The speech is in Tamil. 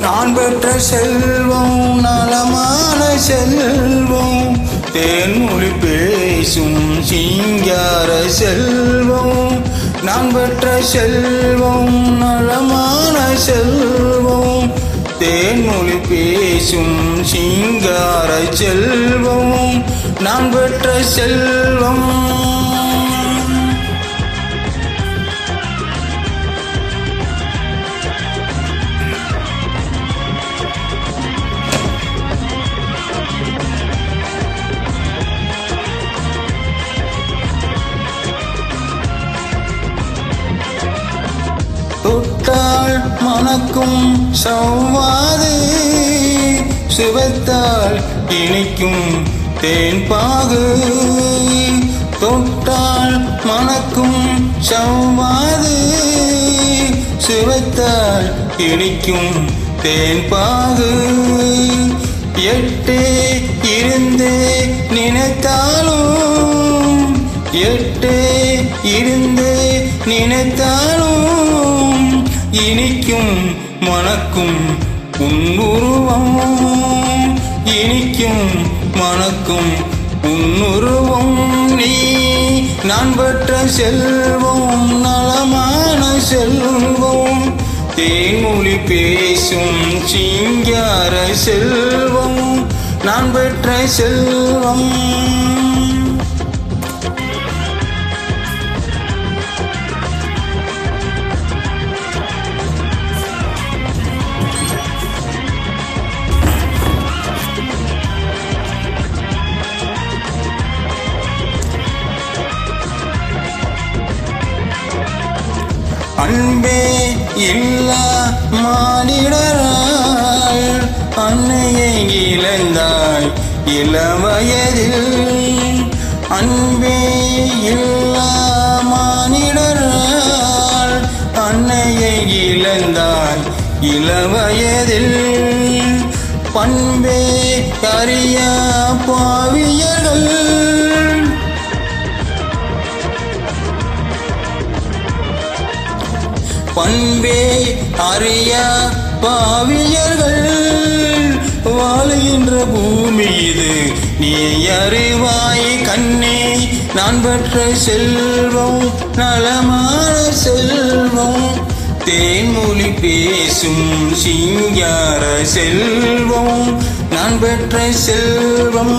நான் பெற்ற செல்வம் நலமான செல்வம், தேன்மொழி பேசும் சிங்கார செல்வம். நான் பெற்ற செல்வம் நலமான செல்வம், தேன்மொழி பேசும் சிங்கார செல்வம். நான் பெற்ற செல்வம் தொட்டால் மணக்கும் சவ்வாது, சுவைத்தால் இனிக்கும் தேன்பாகு. தொட்டால் மணக்கும் சவ்வாது, சுவைத்தால் இனிக்கும் தேன்பாகு. எட்டே இருந்தே நினைத்தாலும், எட்டே இருந்தே நினைத்தாலும் இனிக்கும் மணக்கும் உன்னுருவம், இனிக்கும் மணக்கும் உன்னுருவம். நீ நான் பெற்ற செல்வம் நலமான செல்வம், தேன்மொழி பேசும் சிங்கார செல்வம். நான் பெற்ற செல்வம் அன்பே இல்லா மானிடராய் அன்னையை இழந்தாய் இளவயதில். அன்பே இல்லா மானிடராய் அன்னையை இழந்தாய் இளவயதில். பண்பே அறியா பாவியர்கள், பண்பே அறியா பாவியர்கள் வாழுகின்ற பூமி இது, நீ அறிவாய் கண்ணே. நான் பெற்ற செல்வம் நலமான செல்வம், தேன்மொழி பேசும் சிங்கார செல்வம். நான் பெற்ற செல்வம்